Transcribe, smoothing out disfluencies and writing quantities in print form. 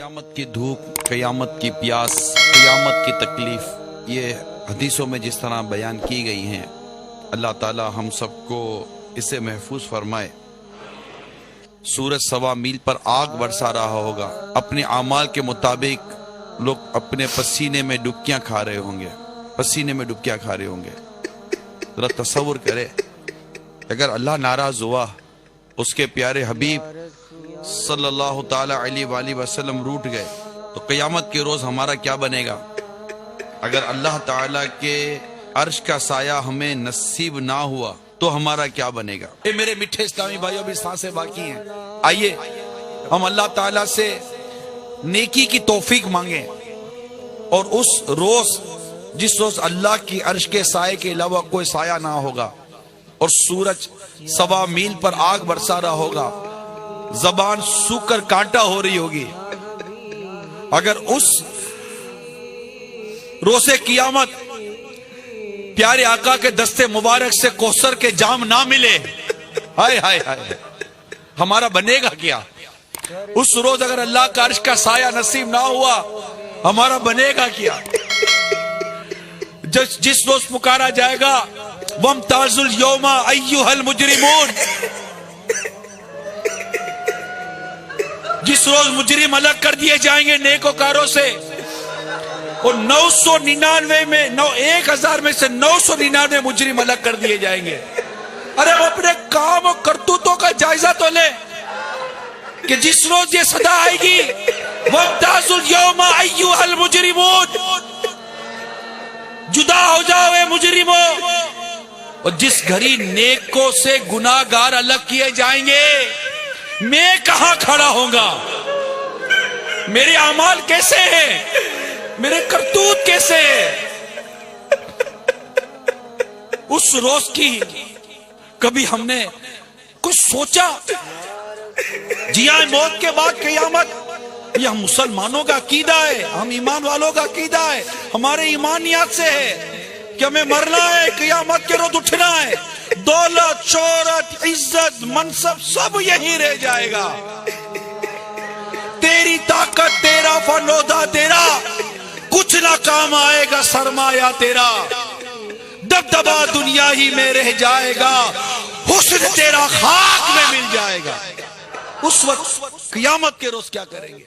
قیامت کی دھوپ، قیامت کی پیاس، قیامت کی تکلیف، یہ حدیثوں میں جس طرح بیان کی گئی ہیں، اللہ تعالی ہم سب کو اسے محفوظ فرمائے۔ سورج 1.25 میل پر آگ برسا رہا ہوگا، اپنے اعمال کے مطابق لوگ اپنے پسینے میں ڈبکیاں کھا رہے ہوں گے، ذرا تصور کرے اگر اللہ ناراض ہوا، اس کے پیارے حبیب صلی اللہ تعالی علیہ وآلہ وسلم روٹ گئے، تو قیامت کے روز ہمارا کیا بنے گا؟ اگر اللہ تعالی کے عرش کا سایہ ہمیں نصیب نہ ہوا تو ہمارا کیا بنے گا؟ اے میرے میٹھے اسلامی بھائیوں، بھی سانسیں باقی ہیں، آئیے ہم اللہ تعالی سے نیکی کی توفیق مانگیں، اور اس روز جس روز اللہ کی عرش کے سائے کے علاوہ کوئی سایہ نہ ہوگا، اور سورج 1.25 میل پر آگ برسا رہا ہوگا، زبان سوکھ کر کانٹا ہو رہی ہوگی، اگر اس روز قیامت پیارے آقا کے دستے مبارک سے کوثر کے جام نہ ملے، ہائے ہائے ہائے، ہمارا بنے گا کیا؟ اس روز اگر اللہ کا عرش کا سایہ نصیب نہ ہوا، ہمارا بنے گا کیا؟ جس روز پکارا جائے گا وَامْتَازُوا الْيَوْمَ أَيُّهَا الْمُجْرِمُونَ، جس روز مجرم الگ کر دیے جائیں گے نیکوکاروں سے، اور 999 میں 1000 میں سے 999 مجرم الگ کر دیے جائیں گے۔ ارے ہم اپنے کام اور کرتوتوں کا جائزہ تو لیں کہ جس روز یہ صدا آئے گی وَامْتَازُوا الْيَوْمَ أَيُّهَا الْمُجْرِمُونَ، جدا ہو جاؤ اے مجرموں، اور جس گھڑی نیکوں سے گناہگار الگ کیے جائیں گے، میں کہاں کھڑا ہوں گا؟ میرے اعمال کیسے ہیں؟ میرے کرتوت کیسے ہیں؟ اس روز کی کبھی ہم نے کچھ سوچا؟ جی ہاں، موت کے بعد قیامت، یہ ہم مسلمانوں کا عقیدہ ہے، ہم ایمان والوں کا عقیدہ ہے، ہمارے ایمانیات سے ہے کہ ہمیں مرنا ہے، قیامت کے روز اٹھنا ہے، دولت، شہرت، عزت، منصب سب یہی رہ جائے گا، تیری طاقت، تیرا فنودا تیرا کچھ نہ کام آئے گا، سرمایہ تیرا دبدبا دنیا ہی میں رہ جائے گا، حسن تیرا خاک میں مل جائے گا۔ اس وقت قیامت کے روز کیا کریں گے؟